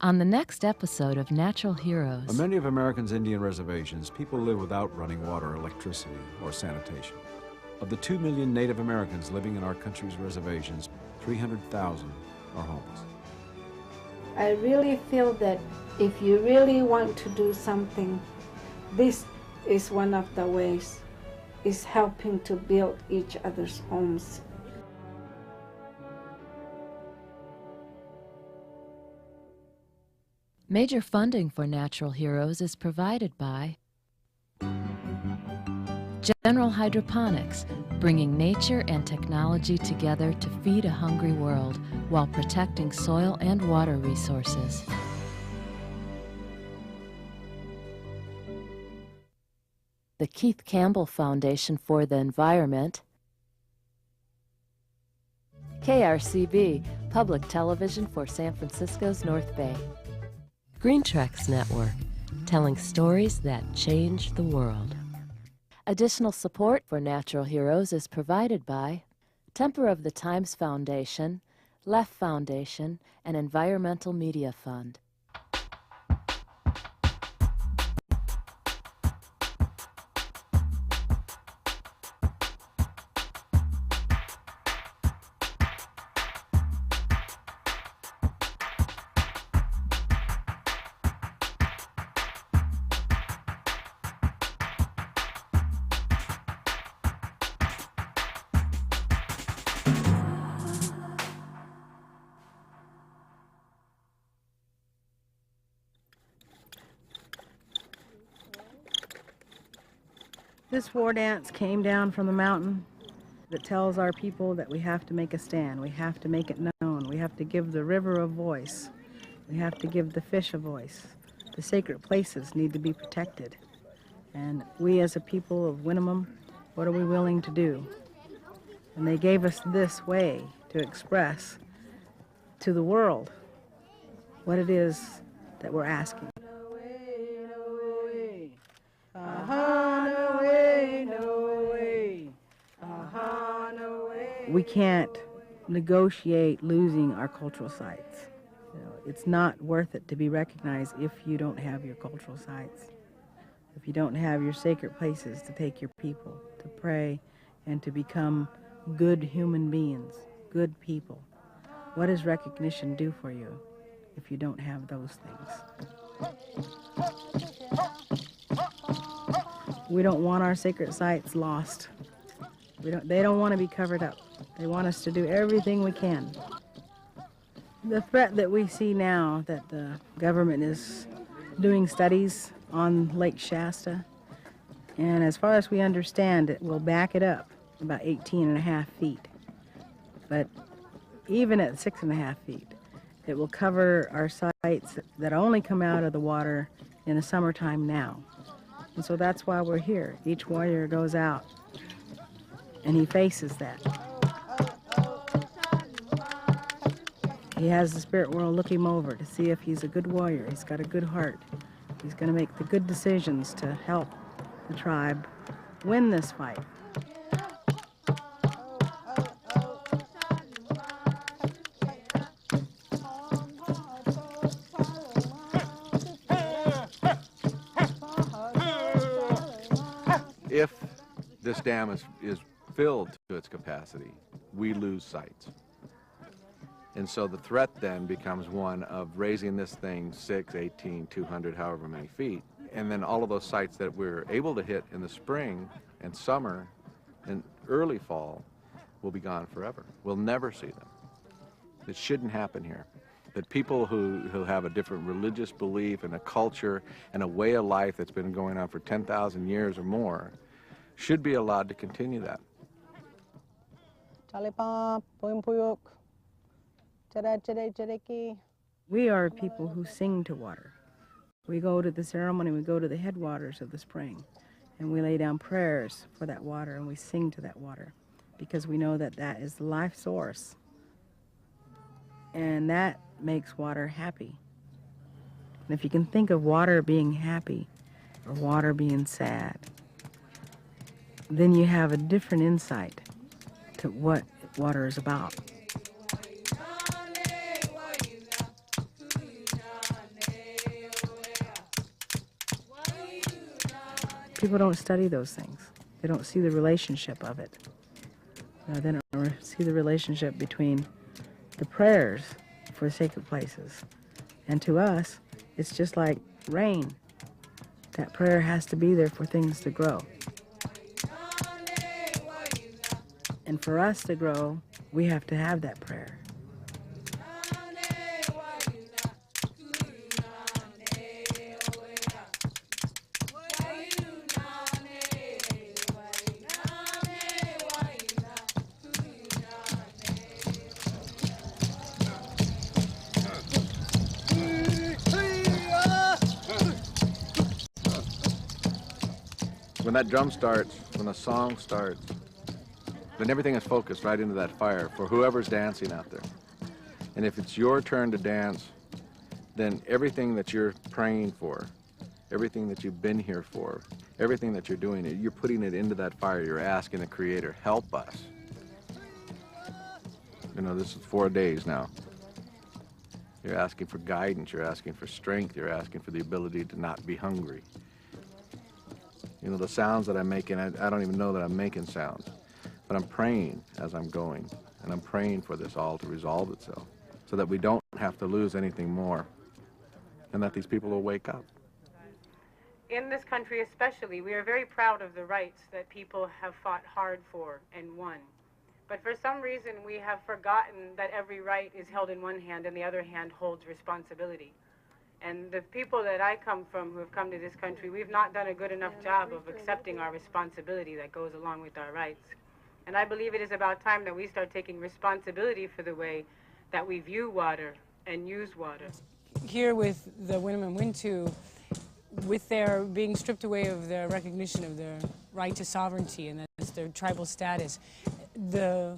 on the next episode of Natural Heroes. On many of America's Indian reservations, people live without running water, electricity, or sanitation. Of the 2 million Native Americans living in our country's reservations, 300,000 are homeless. I really feel that if you really want to do something, this is one of the ways. Is helping to build each other's homes. Major funding for Natural Heroes is provided by General Hydroponics, bringing nature and technology together to feed a hungry world while protecting soil and water resources. The Keith Campbell Foundation for the Environment, KRCB, Public Television for San Francisco's North Bay. Green Tracks Network, telling stories that change the world. Additional support for Natural Heroes is provided by Temper of the Times Foundation, Left Foundation, and Environmental Media Fund. This war dance came down from the mountain that tells our people that we have to make a stand. We have to make it known. We have to give the river a voice. We have to give the fish a voice. The sacred places need to be protected. And we as a people of Winnemem, what are we willing to do? And they gave us this way to express to the world what it is that we're asking. We can't negotiate losing our cultural sites. You know, it's not worth it to be recognized if you don't have your cultural sites, if you don't have your sacred places to take your people, to pray, and to become good human beings, good people. What does recognition do for you if you don't have those things? We don't want our sacred sites lost. They don't want to be covered up. They want us to do everything we can. The threat that we see now, that the government is doing studies on Lake Shasta, and as far as we understand, it will back it up about 18.5 feet. But even at 6.5 feet, it will cover our sites that only come out of the water in the summertime now. And so that's why we're here. Each warrior goes out and he faces that. He has the spirit world look him over to see if he's a good warrior. He's got a good heart. He's going to make the good decisions to help the tribe win this fight. If this dam is filled to its capacity, we lose sites. And so the threat then becomes one of raising this thing 6, 18, 200, however many feet. And then all of those sites that we're able to hit in the spring and summer and early fall will be gone forever. We'll never see them. It shouldn't happen here. That people who have a different religious belief and a culture and a way of life that's been going on for 10,000 years or more should be allowed to continue that. We are people who sing to water. We go to the ceremony, we go to the headwaters of the spring, and we lay down prayers for that water, and we sing to that water, because we know that that is the life source. And that makes water happy. And if you can think of water being happy or water being sad, then you have a different insight to what water is about. People don't study those things. They don't see the relationship of it. They don't see the relationship between the prayers for sacred places. And to us, it's just like rain. That prayer has to be there for things to grow. And for us to grow, we have to have that prayer. When that drum starts, when the song starts, then everything is focused right into that fire for whoever's dancing out there. And if it's your turn to dance, then everything that you're praying for, everything that you've been here for, everything that you're doing, you're putting it into that fire. You're asking the Creator, help us. You know, this is 4 days now. You're asking for guidance, you're asking for strength, you're asking for the ability to not be hungry. You know, the sounds that I'm making, I don't even know that I'm making sounds. But I'm praying as I'm going. And I'm praying for this all to resolve itself. So that we don't have to lose anything more. And that these people will wake up. In this country especially, we are very proud of the rights that people have fought hard for and won. But for some reason, we have forgotten that every right is held in one hand and the other hand holds responsibility. And the people that I come from who have come to this country, we've not done a good enough job of accepting our responsibility that goes along with our rights. And I believe it is about time that we start taking responsibility for the way that we view water and use water. Here with the Winnemem Wintu, with their being stripped away of their recognition of their right to sovereignty and that's their tribal status, the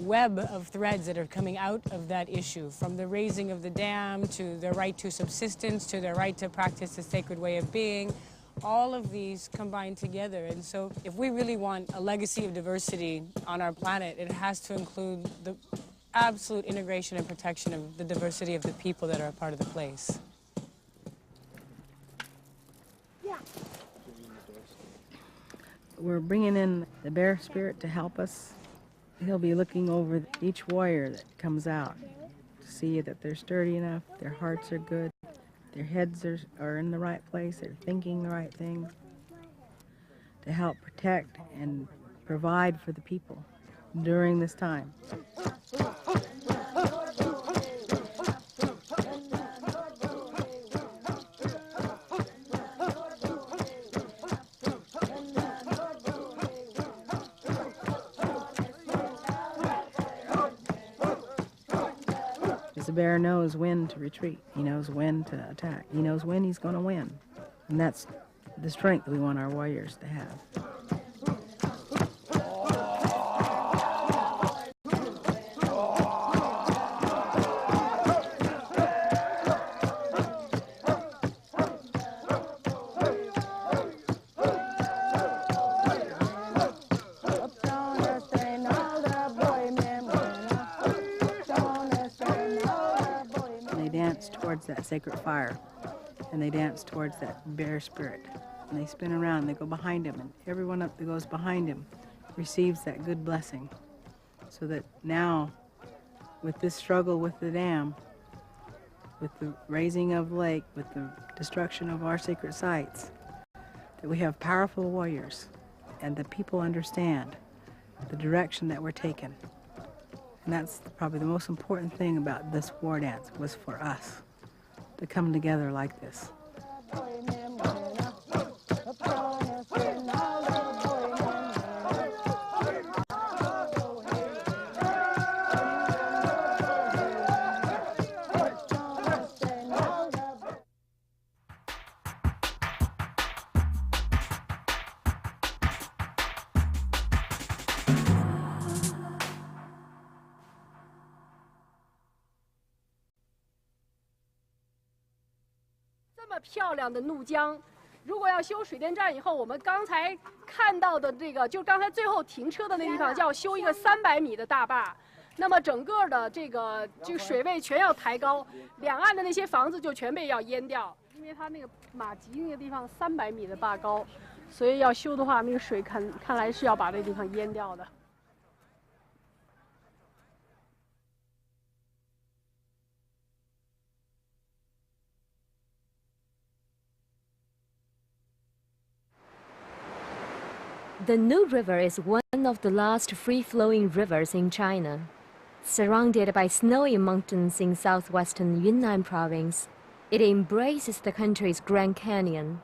web of threads that are coming out of that issue, from the raising of the dam to their right to subsistence to their right to practice the sacred way of being, all of these combine together. And so if we really want a legacy of diversity on our planet, it has to include the absolute integration and protection of the diversity of the people that are a part of the place. We're bringing in the bear spirit to help us. He'll be looking over each warrior that comes out to see that they're sturdy enough, their hearts are good, their heads are in the right place, they're thinking the right things, to help protect and provide for the people during this time. The bear knows when to retreat. He knows when to attack. He knows when he's going to win. And that's the strength we want our warriors to have. Towards that sacred fire, and they dance towards that bear spirit, and they spin around and they go behind him, and everyone that goes behind him receives that good blessing, so that now with this struggle with the dam, with the raising of the lake, with the destruction of our sacred sites, that we have powerful warriors and that people understand the direction that we're taking. And that's probably the most important thing about this war dance, was for us to come together like this.漂亮的怒江，如果要修水电站以后，我们刚才看到的这个，就刚才最后停车的那地方，就要修一个300米的大坝。那么整个的这个水位全要抬高，两岸的那些房子就全被要淹掉，因为它那个马集那个地方300米的坝高，所以要修的话，那个水看来是要把这地方淹掉的。The New River is one of the last free-flowing rivers in China. Surrounded by snowy mountains in southwestern Yunnan province, it embraces the country's Grand Canyon.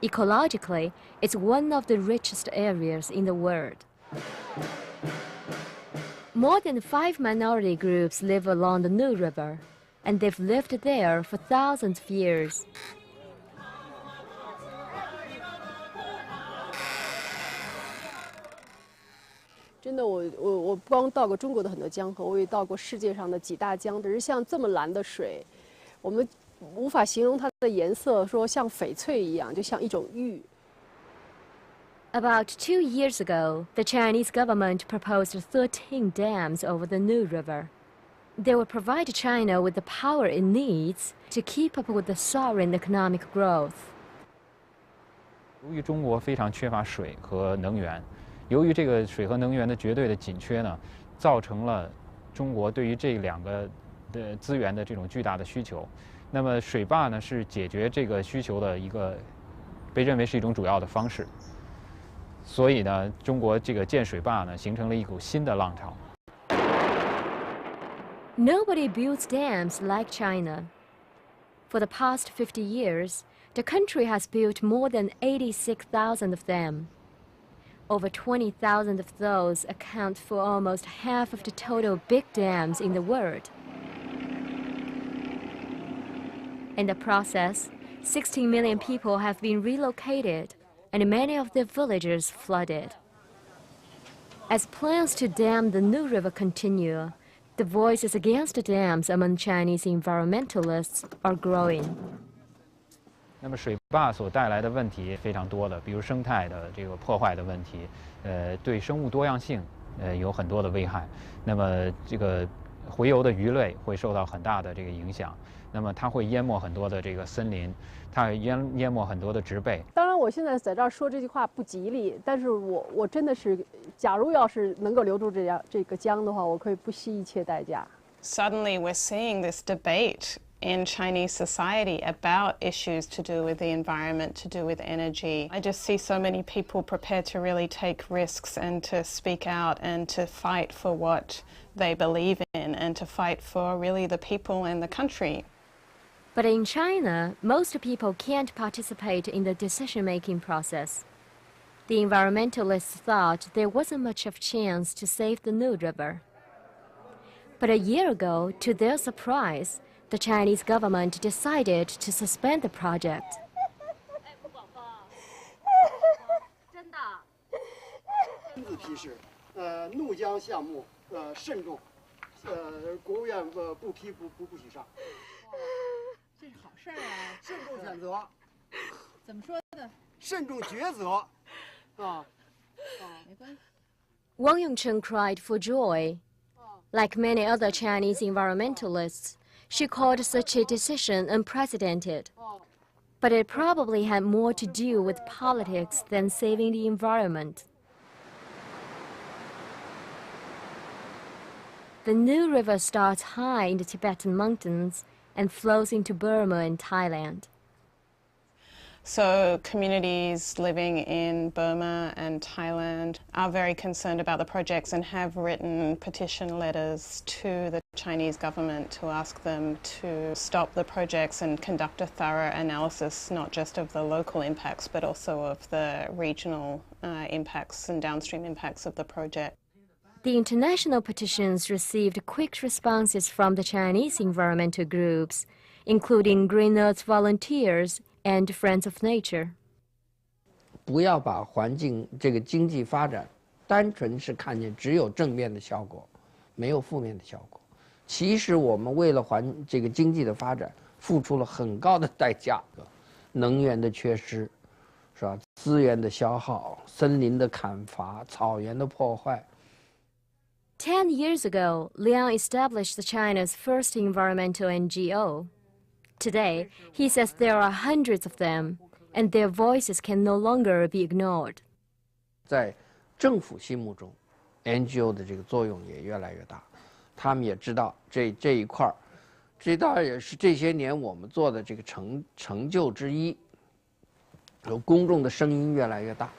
Ecologically, it's one of the richest areas in the world. More than 5 minority groups live along the New River, and they've lived there for thousands of years. 真的，我不光到过中国的很多江河，我也到过世界上的几大江。只是像这么蓝的水，我们无法形容它的颜色，说像翡翠一样，就像一种玉。About 2 years ago, the Chinese government proposed 13 dams over the New River. They will provide China with the power it needs to keep up with the soaring economic growth. 由于中国非常缺乏水和能源。 由于这个水和能源的绝对的紧缺呢，造成了中国对于这两个的资源的这种巨大的需求。那么水坝呢是解决这个需求的一个被认为是一种主要的方式。所以呢，中国这个建水坝呢形成了一股新的浪潮。Nobody builds dams like China. For the past 50 years, the country has built more than 86,000 of them. Over 20,000 of those account for almost half of the total big dams in the world. In the process, 16 million people have been relocated, and many of their villages flooded. As plans to dam the New River continue, the voices against the dams among Chinese environmentalists are growing. 那么水坝所带来的问题非常多的，比如生态的这个破坏的问题，对生物多样性有很多的危害。那么这个洄游的鱼类会受到很大的这个影响。那么它会淹没很多的这个森林，它会淹没很多的植被。当然，我现在在这儿说这句话不吉利，但是我真的是，假如要是能够留住这个江的话，我可以不惜一切代价。Suddenly, we're seeing this debate in Chinese society about issues to do with the environment, to do with energy. I just see so many people prepared to really take risks and to speak out and to fight for what they believe in and to fight for really the people and the country. But in China, most people can't participate in the decision-making process. The environmentalists thought there wasn't much of a chance to save the New River. But a year ago, to their surprise, the Chinese government decided to suspend the project. 亲自批示，怒江项目，慎重，国务院不批不许上。这是好事儿啊！慎重选择，怎么说的？慎重抉择，没关系。Wang Yongchen cried for joy. Like many other Chinese environmentalists, she called such a decision unprecedented. But it probably had more to do with politics than saving the environment. The New River starts high in the Tibetan mountains and flows into Burma and Thailand. So communities living in Burma and Thailand are very concerned about the projects and have written petition letters to the Chinese government to ask them to stop the projects and conduct a thorough analysis, not just of the local impacts, but also of the regional impacts and downstream impacts of the project. The international petitions received quick responses from the Chinese environmental groups, including Green Earth volunteers and Friends of Nature. 不要把环境这个经济发展单纯是看见只有正面的效果，没有负面的效果。其实我们为了这个经济的发展，付出了很高的代价，能源的缺失，是吧？资源的消耗，森林的砍伐，草原的破坏。10 years ago, Liang established China's first environmental NGO. Today, he says there are hundreds of them, and their voices can no longer be ignored. 在政府心目中 ，NGO 的这个作用也越来越大，他们也知道这一块儿，这当然也是这些年我们做的这个成就之一。有公众的声音越来越大。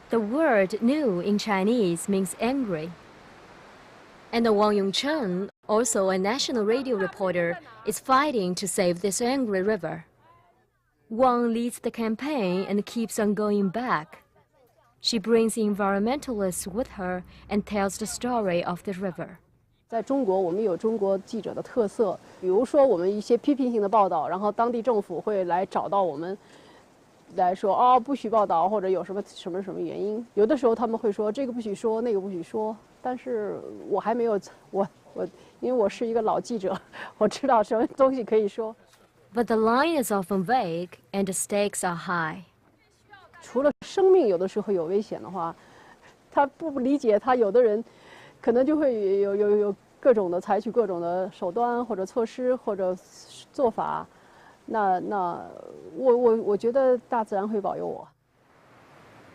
The word "nu" in Chinese means angry. And Wang Yongchen, also a national radio reporter, is fighting to save this angry river. Wang leads the campaign and keeps on going back. She brings environmentalists with her and tells the story of the river. 在中国，我们有中国记者的特色，比如说我们一些批评性的报道，然后当地政府会来找到我们，来说哦不许报道，或者有什么原因。有的时候他们会说这个不许说，那个不许说，但是我还没有因为我是一个老记者，我知道什么东西可以说。But the line is often vague and the stakes are high. 除了生命有的时候有危险的话，他不理解，他有的人可能就会有各种的采取各种的手段或者措施或者做法。那我觉得大自然会保佑我。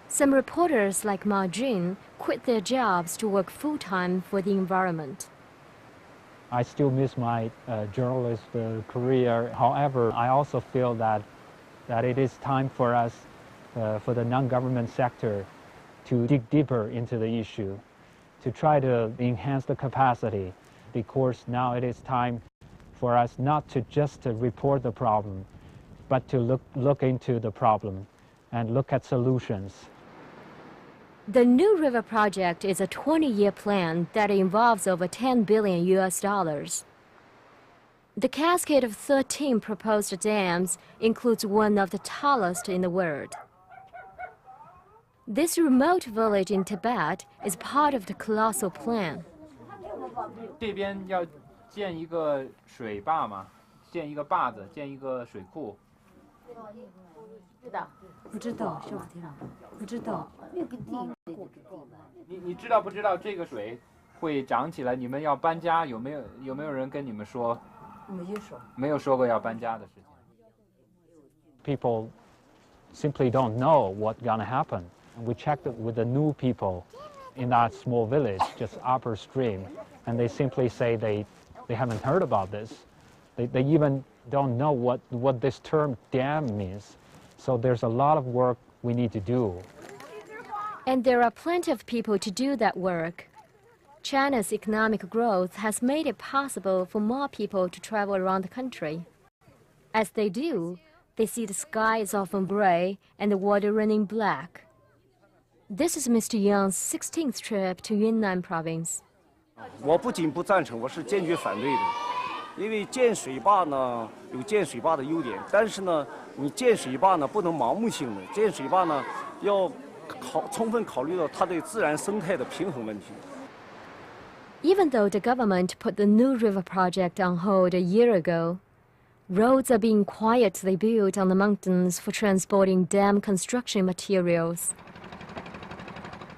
Some reporters like Ma Jin quit their jobs to work full-time for the environment. I still miss my journalist career. However, I also feel that it is time for us, for the non-government sector, to dig deeper into the issue, to try to enhance the capacity, because now it is time for us not to just report the problem, but to look into the problem and look at solutions. The New River Project is a 20-year plan that involves over $10 billion. The cascade of 13 proposed dams includes one of the tallest in the world. This remote village in Tibet is part of the colossal plan. 这边要建一个水坝嘛，建一个坝子，建一个水库。不知道，小不听，不知道。你知道不知道这个水会涨起来？你们要搬家，有没有人跟你们说？没有说过要搬家的事情。People simply don't know what's gonna happen. We checked with the new people in that small village, just upstream, and they simply say they haven't heard about this. They even don't know what this term dam means. So there's a lot of work we need to do. And there are plenty of people to do that work. China's economic growth has made it possible for more people to travel around the country. As they do, they see the sky is often gray and the water running black. This is Mr. Yang's 16th trip to Yunnan province. 我不仅不赞成，我是坚决反对的。因为建水坝呢有建水坝的优点，但是呢，你建水坝呢不能盲目性的，建水坝呢要充分考虑到它对自然生态的平衡问题。Even though the government put the New River project on hold a year ago, roads are being quietly built on the mountains for transporting dam construction materials.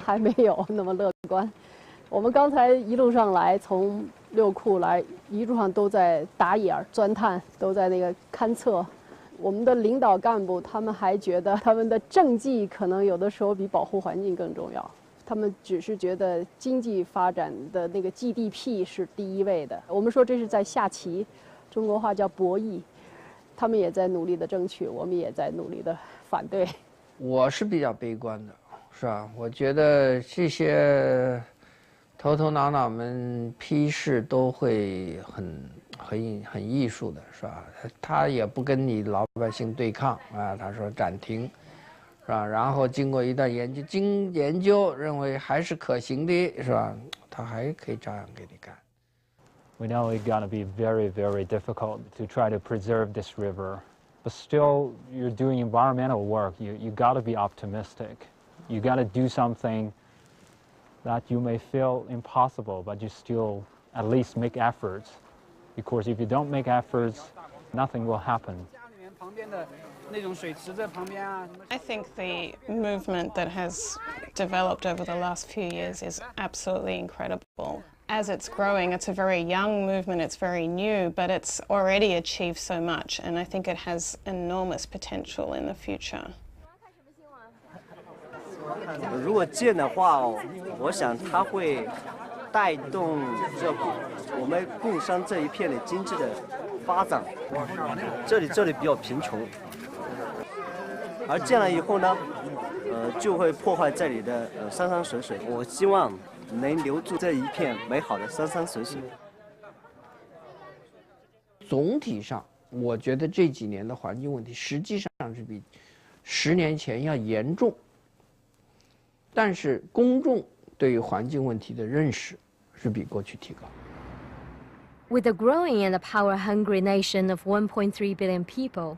还没有那么乐观。我们刚才一路上来，从六库来，一路上都在打眼、钻探，都在那个勘测。我们的领导干部他们还觉得他们的政绩可能有的时候比保护环境更重要。他们只是觉得经济发展的那个 GDP 是第一位的。我们说这是在下棋，中国话叫博弈。他们也在努力的争取，我们也在努力的反对。我是比较悲观的，是吧？我觉得这些头头脑脑们批示都会很艺术的，是吧？他也不跟你老百姓对抗啊，他说暂停，是吧？然后经过一段研究，认为还是可行的，是吧？他还可以照样给你干。We know it's gonna be very, very difficult to try to preserve this river, but still, you're doing environmental work. You gotta be optimistic. You gotta do something that you may feel impossible, but you still at least make efforts. Because if you don't make efforts, nothing will happen. I think the movement that has developed over the last few years is absolutely incredible. As it's growing, it's a very young movement, it's very new, but it's already achieved so much, and I think it has enormous potential in the future. 如果建的话，我想它会带动我们贡山这一片的经济的发展。这里比较贫穷，而建了以后呢，就会破坏这里的山山水水。我希望能留住这一片美好的山山水水。总体上，我觉得这几年的环境问题实际上是比10年前要严重，但是公众对于环境问题的认识是比过去提高。 With a growing and a power-hungry nation of 1.3 billion people,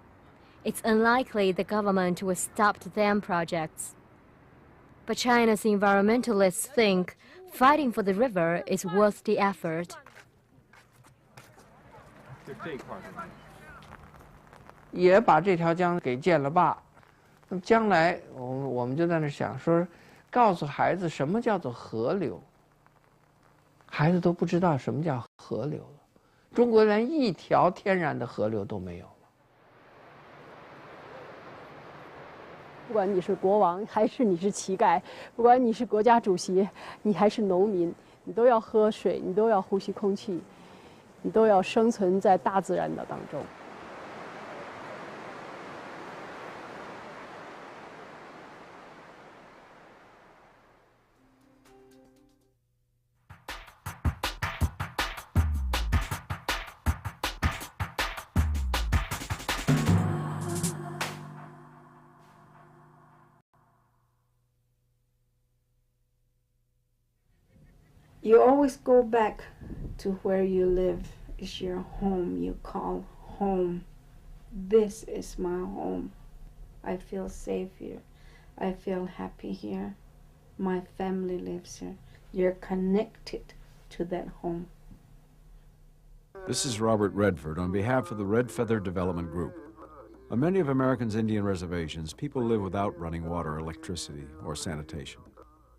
it's unlikely the government will stop the dam projects. But China's environmentalists think fighting for the river is worth the effort. 也把这条江给建了坝，那么将来我们就在那想说，告诉孩子什么叫做河流，孩子都不知道什么叫河流了。中国连一条天然的河流都没有了。不管你是国王还是你是乞丐，不管你是国家主席，你还是农民，你都要喝水，你都要呼吸空气，你都要生存在大自然的当中。 You always go back to where you live. It's your home you call home. This is my home. I feel safe here. I feel happy here. My family lives here. You're connected to that home. This is Robert Redford on behalf of the Red Feather Development Group. On many of Americans' Indian reservations, people live without running water, electricity, or sanitation.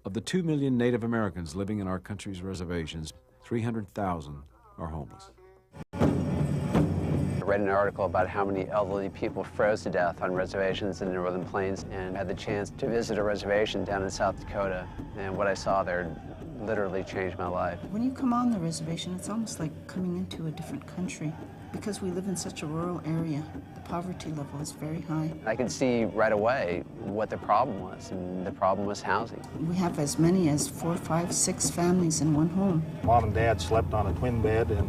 Of the 2 million Native Americans living in our country's reservations, 300,000 are homeless. I read an article about how many elderly people froze to death on reservations in the Northern Plains, and had the chance to visit a reservation down in South Dakota, and what I saw there literally changed my life. When you come on the reservation, it's almost like coming into a different country, because we live in such a rural area. The poverty level is very high. I could see right away what the problem was, and the problem was housing. We have as many as 4, 5, 6 families in one home. Mom and Dad slept on a twin bed, and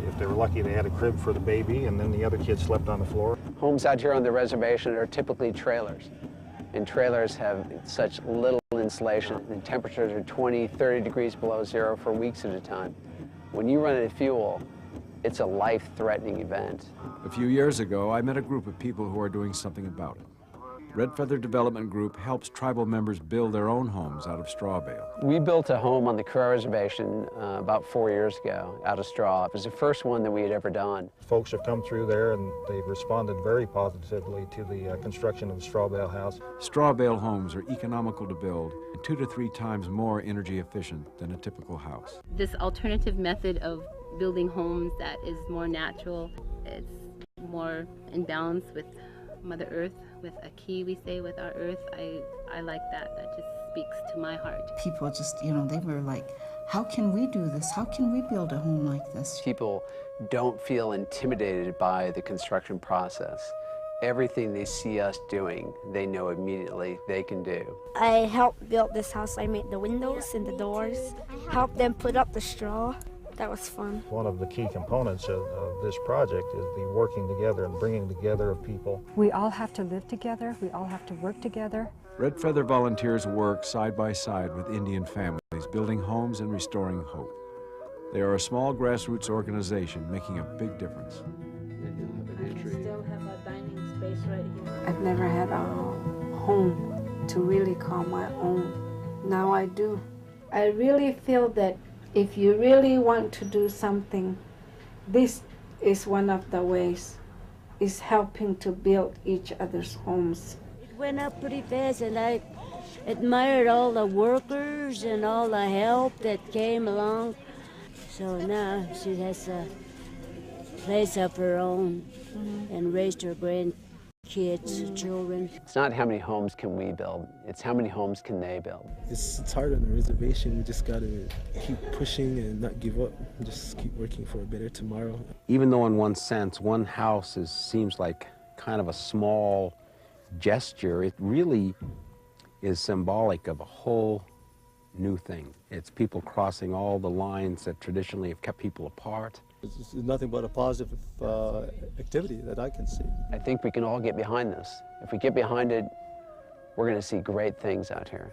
if they were lucky, they had a crib for the baby, and then the other kids slept on the floor. Homes out here on the reservation are typically trailers, and trailers have such little insulation, and temperatures are 20, 30 degrees below zero for weeks at a time. When you run out of fuel, it's a life-threatening event. A few years ago, I met a group of people who are doing something about it. Red Feather Development Group helps tribal members build their own homes out of straw bale. We built a home on the Crow Reservation about 4 years ago out of straw. It was the first one that we had ever done. Folks have come through there and they've responded very positively to the construction of the straw bale house. Straw bale homes are economical to build and 2 to 3 times more energy efficient than a typical house. This alternative method of building homes that is more natural, it's more in balance with Mother Earth, with a key, we say, with our earth. I like that. That just speaks to my heart. People just, you know, they were like, how can we do this? How can we build a home like this? People don't feel intimidated by the construction process. Everything they see us doing, they know immediately they can do. I helped build this house. I made the windows and the doors, helped them put up the straw. That was fun. One of the key components of this project is the working together and bringing together of people. We all have to live together. We all have to work together. Red Feather volunteers work side by side with Indian families, building homes and restoring hope. They are a small grassroots organization making a big difference. I still have a dining space right here. I've never had a home to really call my own. Now I do. I really feel that if you really want to do something, this is one of the ways. It's helping to build each other's homes. It went up pretty fast, and I admired all the workers and all the help that came along. So now she has a place of her own and raised her grandkids, children. It's not how many homes can we build, it's how many homes can they build. It's hard on the reservation. We just gotta keep pushing and not give up. Just keep working for a better tomorrow. Even though in one sense, one house seems like kind of a small gesture, it really is symbolic of a whole new thing. It's people crossing all the lines that traditionally have kept people apart. It's nothing but a positive activity that I can see. I think we can all get behind this. If we get behind it, we're going to see great things out here.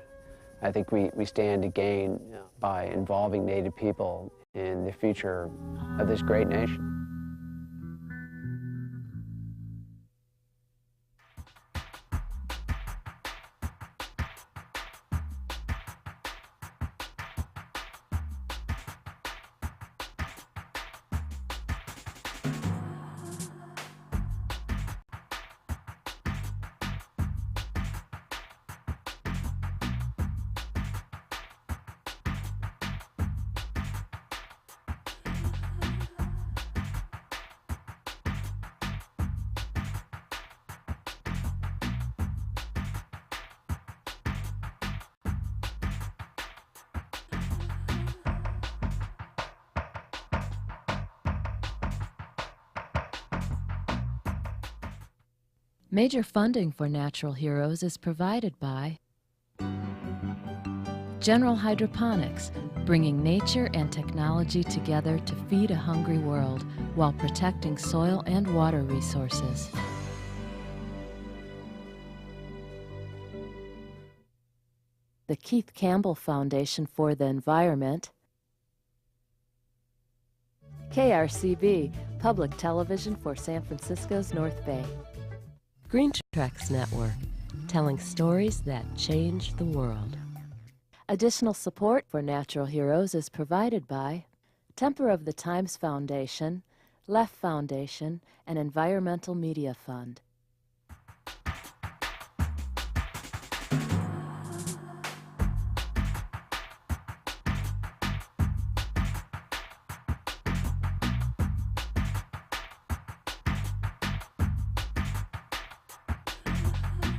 I think we stand to gain by involving Native people in the future of this great nation. Major funding for Natural Heroes is provided by General Hydroponics, bringing nature and technology together to feed a hungry world while protecting soil and water resources. The Keith Campbell Foundation for the Environment, KRCB, Public Television for San Francisco's North Bay. Green Tracks Network, telling stories that change the world. Additional support for Natural Heroes is provided by Temper of the Times Foundation, Left Foundation, and Environmental Media Fund.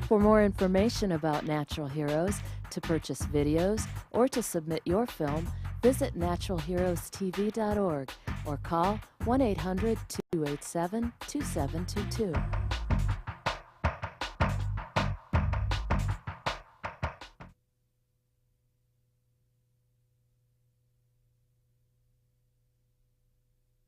For more information about Natural Heroes, to purchase videos, or to submit your film, visit naturalheroestv.org or call 1-800-287-2722.